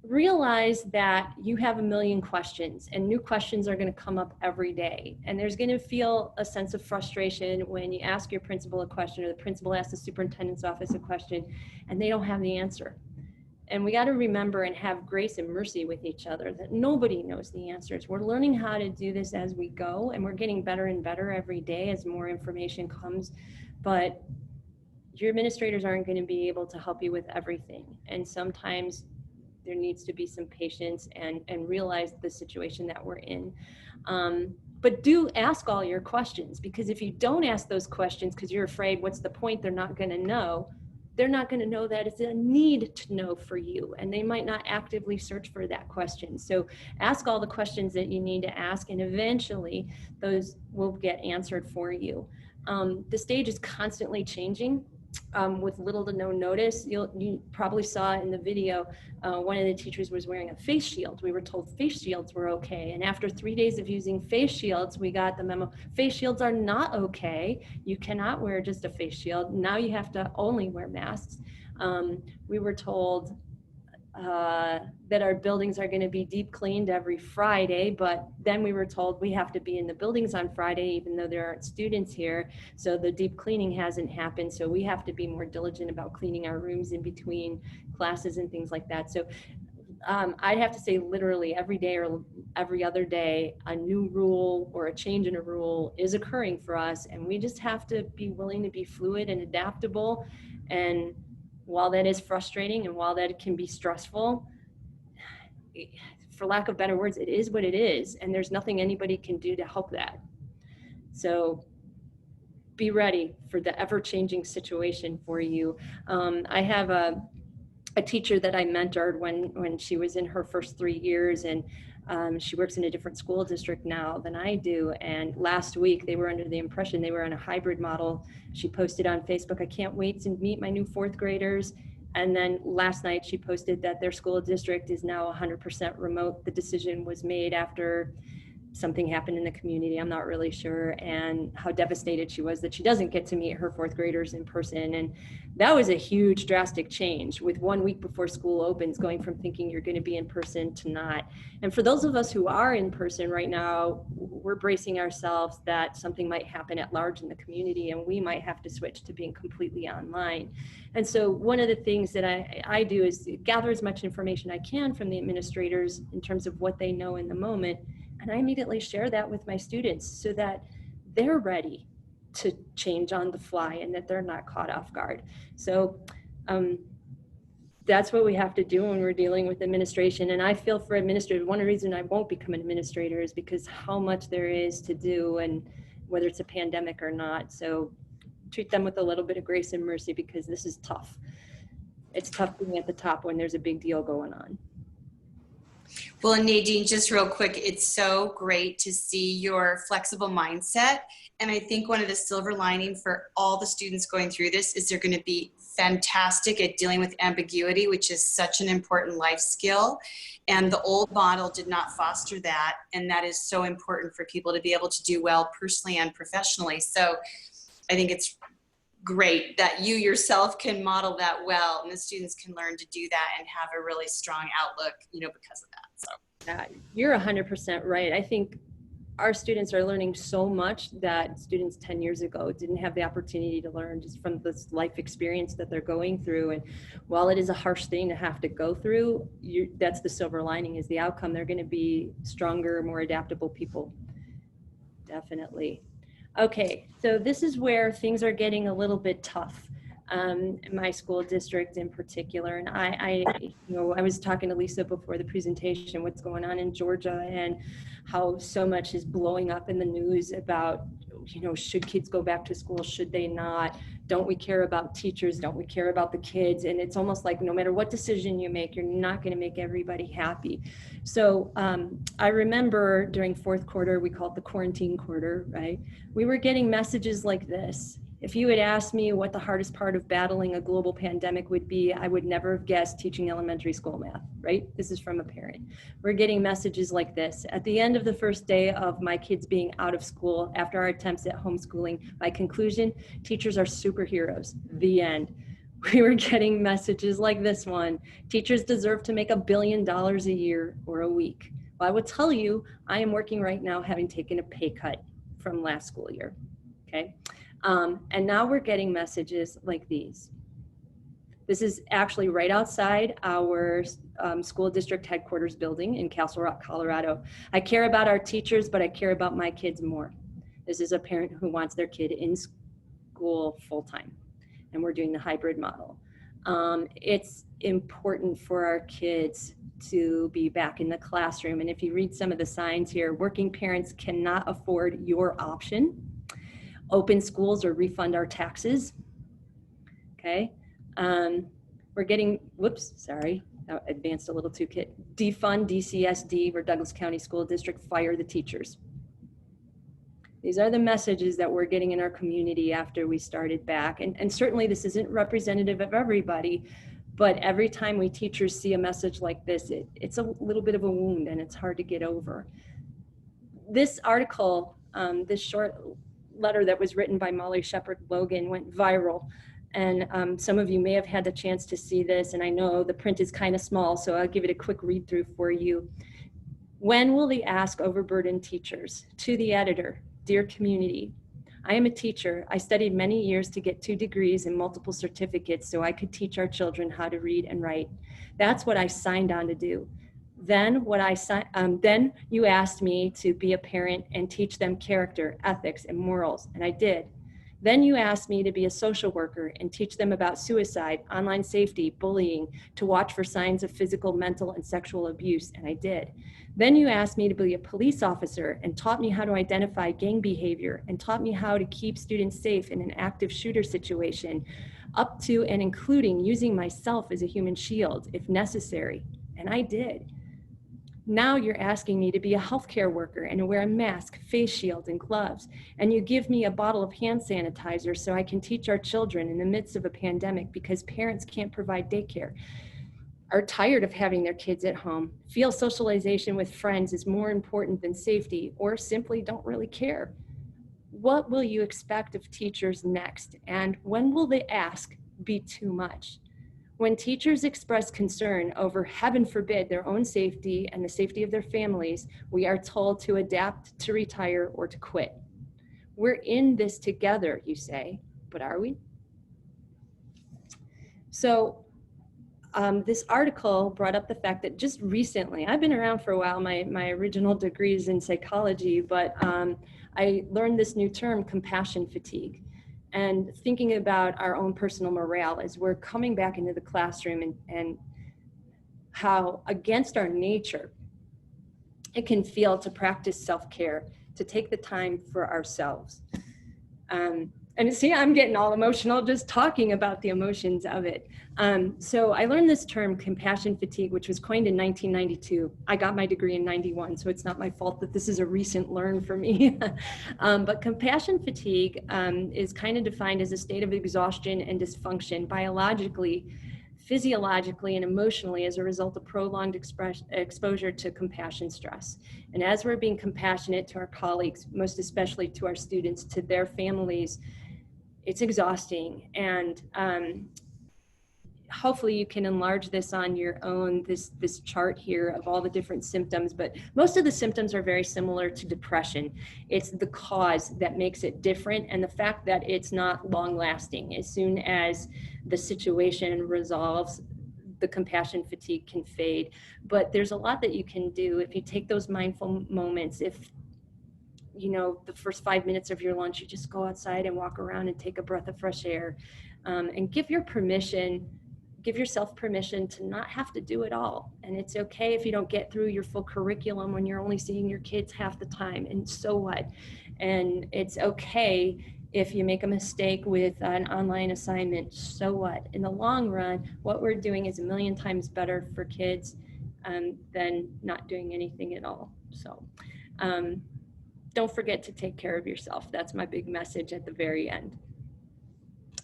realize that you have a million questions, and new questions are going to come up every day. And there's going to feel a sense of frustration when you ask your principal a question, or the principal asks the superintendent's office a question, and they don't have the answer. And we got to remember and have grace and mercy with each other, that nobody knows the answers. We're learning how to do this as we go, and we're getting better and better every day as more information comes. But your administrators aren't going to be able to help you with everything. And sometimes there needs to be some patience and realize the situation that we're in. But do ask all your questions, because if you don't ask those questions because you're afraid, what's the point? They're not going to know. They're not going to know that it's a need to know for you, and they might not actively search for that question. So ask all the questions that you need to ask, and eventually those will get answered for you. The stage is constantly changing with little to no notice. You probably saw in the video, one of the teachers was wearing a face shield. We were told face shields were okay. And after 3 days of using face shields, we got the memo, face shields are not okay. You cannot wear just a face shield. Now you have to only wear masks. We were told that our buildings are going to be deep cleaned every Friday, but then we were told we have to be in the buildings on Friday even though there aren't students here. So the deep cleaning hasn't happened. So we have to be more diligent about cleaning our rooms in between classes and things like that. So I'd have to say literally every day or every other day, a new rule or a change in a rule is occurring for us. And we just have to be willing to be fluid and adaptable. And while that is frustrating and while that can be stressful, for lack of better words, it is what it is. And there's nothing anybody can do to help that. So be ready for the ever-changing situation for you. I have a teacher that I mentored when she was in her first 3 years, and she works in a different school district now than I do. And last week they were under the impression they were on a hybrid model. She posted on Facebook, "I can't wait to meet my new 4th graders." And then last night she posted that their school district is now 100% remote. The decision was made after something happened in the community, I'm not really sure, and how devastated she was that she doesn't get to meet her 4th graders in person. And that was a huge drastic change with 1 week before school opens, going from thinking you're going to be in person to not. And for those of us who are in person right now, we're bracing ourselves that something might happen at large in the community and we might have to switch to being completely online. And so one of the things that I do is gather as much information I can from the administrators in terms of what they know in the moment. And I immediately share that with my students so that they're ready to change on the fly and that they're not caught off guard. So that's what we have to do when we're dealing with administration. And I feel for administrators, one reason I won't become an administrator is because how much there is to do and whether it's a pandemic or not. So treat them with a little bit of grace and mercy because this is tough. It's tough being at the top when there's a big deal going on. Well, and Nadene, just real quick, it's so great to see your flexible mindset. And I think one of the silver lining for all the students going through this is they're going to be fantastic at dealing with ambiguity, which is such an important life skill. And the old model did not foster that. And that is so important for people to be able to do well personally and professionally. So I think it's great that you yourself can model that well and the students can learn to do that and have a really strong outlook, because of that. So you're 100% right. I think our students are learning so much that students 10 years ago didn't have the opportunity to learn just from this life experience that they're going through. And while it is a harsh thing to have to go through, that's the silver lining is the outcome. They're going to be stronger, more adaptable people. Definitely. Okay, so this is where things are getting a little bit tough. In my school district in particular, and I was talking to Lisa before the presentation, what's going on in Georgia and how so much is blowing up in the news about, should kids go back to school? Should they not? Don't we care about teachers? Don't we care about the kids? And it's almost like no matter what decision you make, you're not going to make everybody happy. So I remember during 4th quarter, we call it the quarantine quarter, right? We were getting messages like this. If you had asked me what the hardest part of battling a global pandemic would be, I would never have guessed teaching elementary school math, right? This is from a parent. We're getting messages like this. At the end of the first day of my kids being out of school after our attempts at homeschooling, my conclusion, teachers are superheroes, the end. We were getting messages like this one. Teachers deserve to make $1 billion a year or a week. Well, I will tell you, I am working right now having taken a pay cut from last school year, okay? And now we're getting messages like these. This is actually right outside our school district headquarters building in Castle Rock, Colorado. I care about our teachers, but I care about my kids more. This is a parent who wants their kid in school full-time, and we're doing the hybrid model. It's important for our kids to be back in the classroom. And if you read some of the signs here, working parents cannot afford your option. Open schools or refund our taxes, okay? We're getting, whoops, sorry, I advanced a little too quick. Defund DCSD or Douglas County School District, fire the teachers. These are the messages that we're getting in our community after we started back. And certainly this isn't representative of everybody, but every time we teachers see a message like this, it's a little bit of a wound and it's hard to get over. This article, this short letter that was written by Molly Shepard Logan went viral. And some of you may have had the chance to see this, and I know the print is kind of small, so I'll give it a quick read through for you. When will the ask overburden teachers? To the editor, dear community, I am a teacher. I studied many years to get 2 degrees and multiple certificates so I could teach our children how to read and write. That's what I signed on to do. Then you asked me to be a parent and teach them character, ethics, and morals, and I did. Then you asked me to be a social worker and teach them about suicide, online safety, bullying, to watch for signs of physical, mental, and sexual abuse, and I did. Then you asked me to be a police officer and taught me how to identify gang behavior and taught me how to keep students safe in an active shooter situation, up to and including using myself as a human shield if necessary, and I did. Now you're asking me to be a healthcare worker and to wear a mask, face shield, and gloves. And you give me a bottle of hand sanitizer so I can teach our children in the midst of a pandemic because parents can't provide daycare, are tired of having their kids at home, feel socialization with friends is more important than safety, or simply don't really care. What will you expect of teachers next? And when will the ask be too much? When teachers express concern over, heaven forbid, their own safety and the safety of their families, we are told to adapt, to retire, or to quit. We're in this together, you say, but are we? So this article brought up the fact that just recently, I've been around for a while, my original degree is in psychology, but I learned this new term, compassion fatigue. And thinking about our own personal morale as we're coming back into the classroom and how against our nature, it can feel to practice self-care, to take the time for ourselves. And see, I'm getting all emotional just talking about the emotions of it. So I learned this term, compassion fatigue, which was coined in 1992. I got my degree in 91, so it's not my fault that this is a recent learn for me. But compassion fatigue is kind of defined as a state of exhaustion and dysfunction biologically, physiologically, and emotionally as a result of prolonged exposure to compassion stress. And as we're being compassionate to our colleagues, most especially to our students, to their families, it's exhausting. And hopefully you can enlarge this on your own, this chart here of all the different symptoms, but most of the symptoms are very similar to depression. It's the cause that makes it different and the fact that it's not long lasting. As soon as the situation resolves, the compassion fatigue can fade. But there's a lot that you can do if you take those mindful moments. If you know, the first 5 minutes of your lunch, you just go outside and walk around and take a breath of fresh air, and give yourself permission to not have to do it all. And it's okay if you don't get through your full curriculum when you're only seeing your kids half the time, and so what? And it's okay if you make a mistake with an online assignment, so what? In the long run, what we're doing is a million times better for kids than not doing anything at all. So don't forget to take care of yourself. That's my big message at the very end.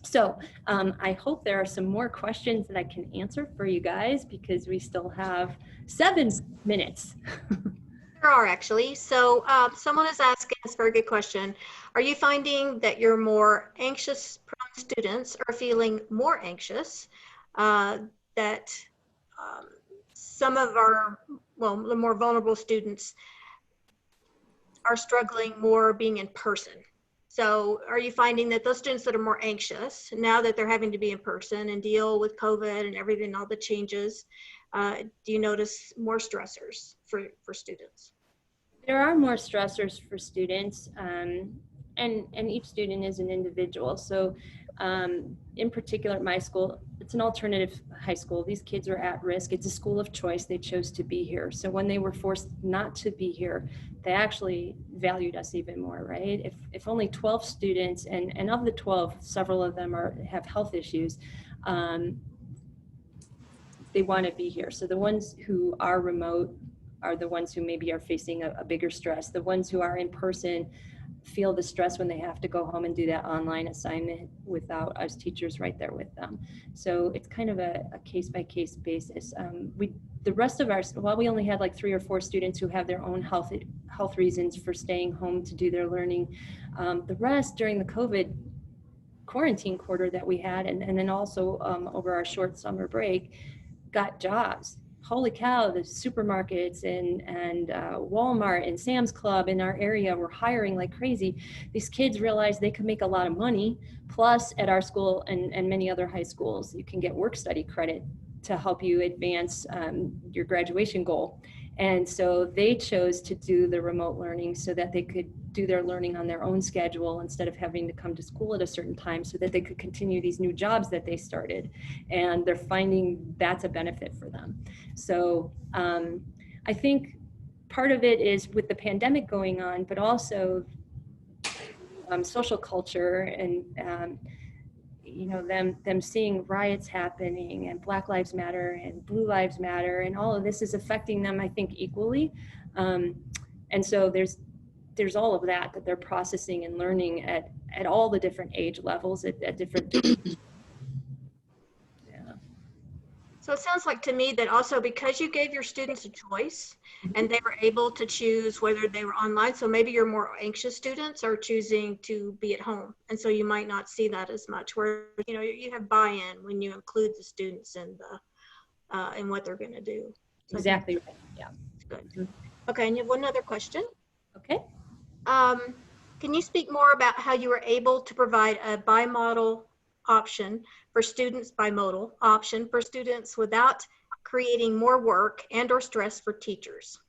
So I hope there are some more questions that I can answer for you guys because we still have 7 minutes. There are actually. So someone is asking, it's a very good question. Are you finding that your more anxious prone students are feeling more anxious? That some of our, well, the more vulnerable students are struggling more being in person. So are you finding that those students that are more anxious, now that they're having to be in person and deal with COVID and everything, all the changes, do you notice more stressors for students? There are more stressors for students, and each student is an individual. So in particular at my school, it's an alternative high school. These kids are at risk. It's a school of choice. They chose to be here. So when they were forced not to be here, they actually valued us even more, right? If only 12 students, and of the 12, several of them have health issues, they want to be here. So the ones who are remote are the ones who maybe are facing a bigger stress. The ones who are in person feel the stress when they have to go home and do that online assignment without us teachers right there with them. So it's kind of a case-by-case basis. The rest of while we only had like 3 or 4 students who have their own health reasons for staying home to do their learning, the rest during the COVID quarantine quarter that we had, and then also over our short summer break, got jobs. Holy cow, the supermarkets and Walmart and Sam's Club in our area were hiring like crazy. These kids realized they could make a lot of money. Plus, at our school and many other high schools, you can get work study credit to help you advance your graduation goal. And so they chose to do the remote learning so that they could do their learning on their own schedule instead of having to come to school at a certain time, so that they could continue these new jobs that they started. And they're finding that's a benefit for them. So I think part of it is with the pandemic going on, but also social culture and you know, them seeing riots happening and Black Lives Matter and Blue Lives Matter, and all of this is affecting them, I think, equally. And so there's all of that they're processing and learning at all the different age levels at different. Yeah. So it sounds like to me that also because you gave your students a choice and they were able to choose whether they were online, so maybe your more anxious students are choosing to be at home. And so you might not see that as much, where, you know, you have buy-in when you include the students in the in what they're going to do. So exactly right. Yeah. Good. Okay, and you have one other question. Okay. Can you speak more about how you were able to provide a bimodal option for students, bimodal option for students without creating more work and or stress for teachers?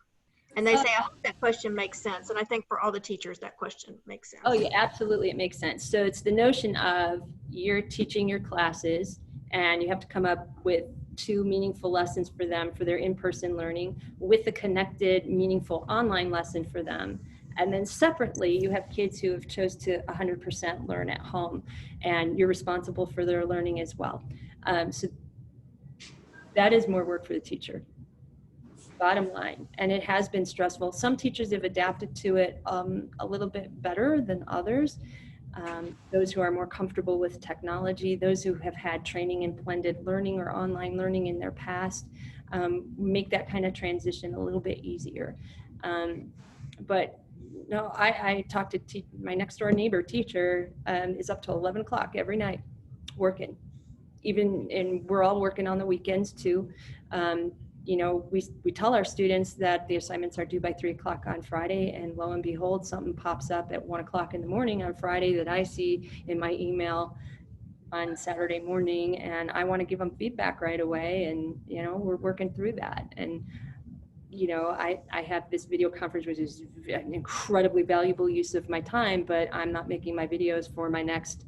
And they say, I hope that question makes sense. And I think for all the teachers, that question makes sense. Oh yeah, absolutely. It makes sense. So it's the notion of you're teaching your classes and you have to come up with 2 meaningful lessons for them for their in-person learning with a connected, meaningful online lesson for them. And then separately, you have kids who have chose to 100% learn at home, and you're responsible for their learning as well. So that is more work for the teacher, bottom line. And it has been stressful. Some teachers have adapted to it a little bit better than others. Those who are more comfortable with technology, those who have had training in blended learning or online learning in their past, make that kind of transition a little bit easier. But no, I talked to my next door neighbor teacher is up till 11 o'clock every night working. And we're all working on the weekends too. You know, we tell our students that the assignments are due by 3 o'clock on Friday, and lo and behold, something pops up at 1 o'clock in the morning on Friday that I see in my email on Saturday morning, and I want to give them feedback right away. And, you know, we're working through that. And, you know, I have this video conference, which is an incredibly valuable use of my time, but I'm not making my videos for my next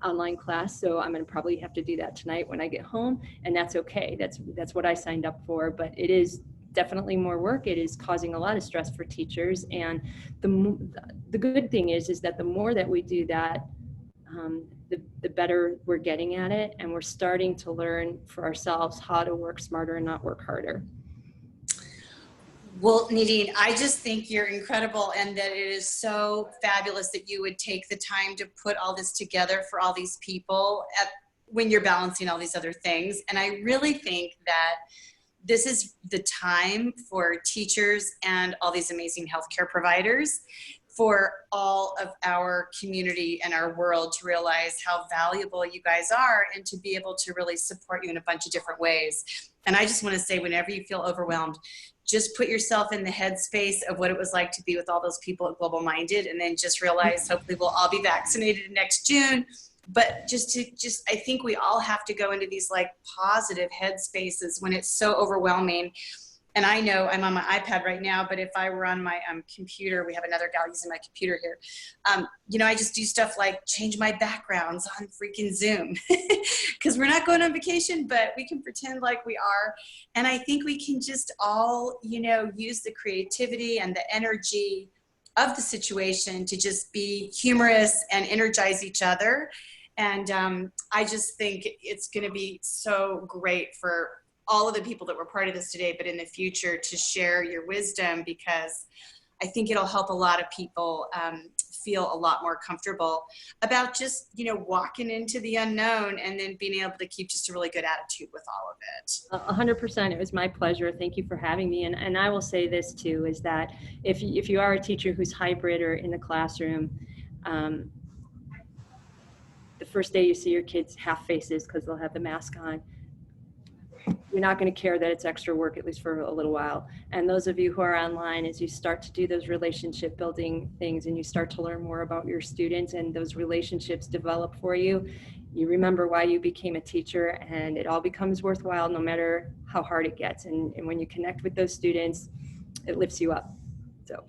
online class. So I'm going to probably have to do that tonight when I get home, and that's okay. That's what I signed up for, but it is definitely more work. It is causing a lot of stress for teachers. And the good thing is that the more that we do that, the better we're getting at it. And we're starting to learn for ourselves how to work smarter and not work harder. Well, Nadene, I just think you're incredible, and that it is so fabulous that you would take the time to put all this together for all these people when you're balancing all these other things. And I really think that this is the time for teachers and all these amazing healthcare providers, for all of our community and our world to realize how valuable you guys are, and to be able to really support you in a bunch of different ways. And I just want to say, whenever you feel overwhelmed, just put yourself in the headspace of what it was like to be with all those people at Global Minded, and then just realize hopefully we'll all be vaccinated next June. But I think we all have to go into these like positive headspaces when it's so overwhelming. And I know I'm on my iPad right now, but if I were on my computer, we have another gal using my computer here. You know, I just do stuff like change my backgrounds on freaking Zoom, because we're not going on vacation, but we can pretend like we are. And I think we can just all, you know, use the creativity and the energy of the situation to just be humorous and energize each other. And I just think it's going to be so great for all of the people that were part of this today, but in the future, to share your wisdom, because I think it'll help a lot of people feel a lot more comfortable about just, you know, walking into the unknown and then being able to keep just a really good attitude with all of it. 100%. It was my pleasure. Thank you for having me. And I will say this too, is that if you are a teacher who's hybrid or in the classroom, the first day you see your kids half faces because they'll have the mask on. You're not going to care that it's extra work, at least for a little while. And those of you who are online, as you start to do those relationship building things and you start to learn more about your students and those relationships develop for you, you remember why you became a teacher, and it all becomes worthwhile no matter how hard it gets. And when you connect with those students, it lifts you up. So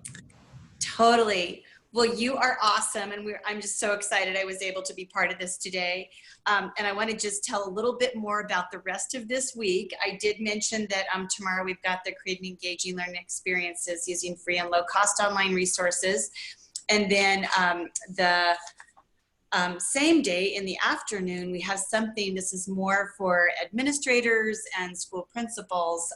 totally. Well, you are awesome, and I'm just so excited I was able to be part of this today. And I want to just tell a little bit more about the rest of this week. I did mention that tomorrow we've got the Creating Engaging Learning Experiences using free and low-cost online resources. And then the same day in the afternoon, we have something, this is more for administrators and school principals,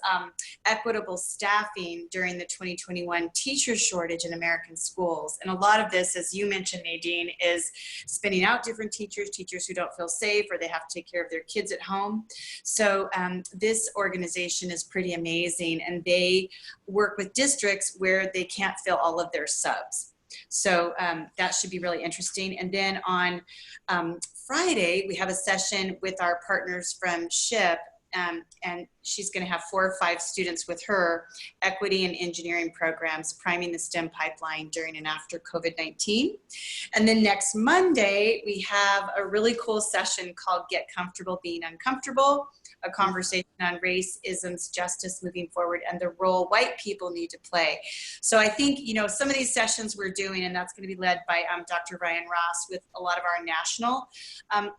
equitable staffing during the 2021 teacher shortage in American schools. And a lot of this, as you mentioned, Nadene, is spinning out different teachers who don't feel safe or they have to take care of their kids at home. So this organization is pretty amazing, and they work with districts where they can't fill all of their subs. So that should be really interesting. And then on Friday, we have a session with our partners from SHIP, and she's going to have 4 or 5 students with her, equity and engineering programs, priming the STEM pipeline during and after COVID-19. And then next Monday, we have a really cool session called Get Comfortable Being Uncomfortable, a conversation on race, isms, justice moving forward, and the role white people need to play. So I think, you know, some of these sessions we're doing, and that's going to be led by Dr. Ryan Ross with a lot of our national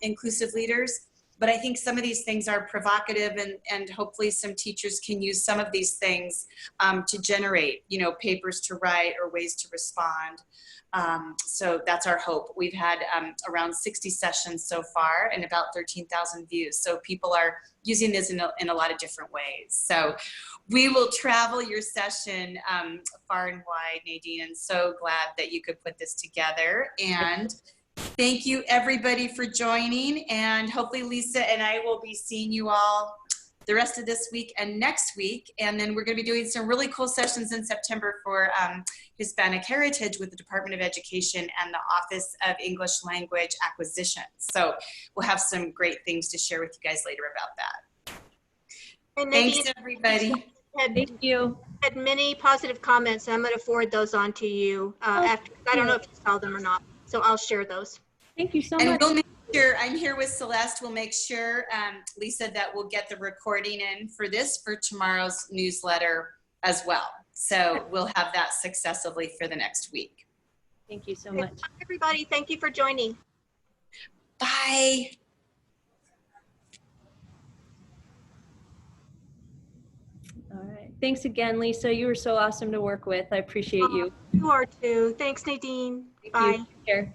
inclusive leaders. But I think some of these things are provocative, and hopefully some teachers can use some of these things to generate, you know, papers to write or ways to respond. So that's our hope. We've had around 60 sessions so far and about 13,000 views. So people are using this in a lot of different ways. So we will travel your session far and wide, Nadene, and so glad that you could put this together. And thank you everybody for joining, and hopefully Lisa and I will be seeing you all the rest of this week and next week. And then we're going to be doing some really cool sessions in September for Hispanic Heritage with the Department of Education and the Office of English Language Acquisition. So we'll have some great things to share with you guys later about that. And thanks Nadene, everybody. Thank you. Had many positive comments. I'm going to forward those on to you after. I don't know if you saw them or not, so I'll share those. Thank you so and much. We'll make sure, I'm here with Celeste, we'll make sure, Lisa, that we'll get the recording in for this for tomorrow's newsletter as well. So we'll have that successively for the next week. Thank you so much. Bye, everybody. Thank you for joining. Bye. All right. Thanks again, Lisa. You were so awesome to work with. I appreciate you. You are too. Thanks, Nadene. Thank Bye. you. Take care.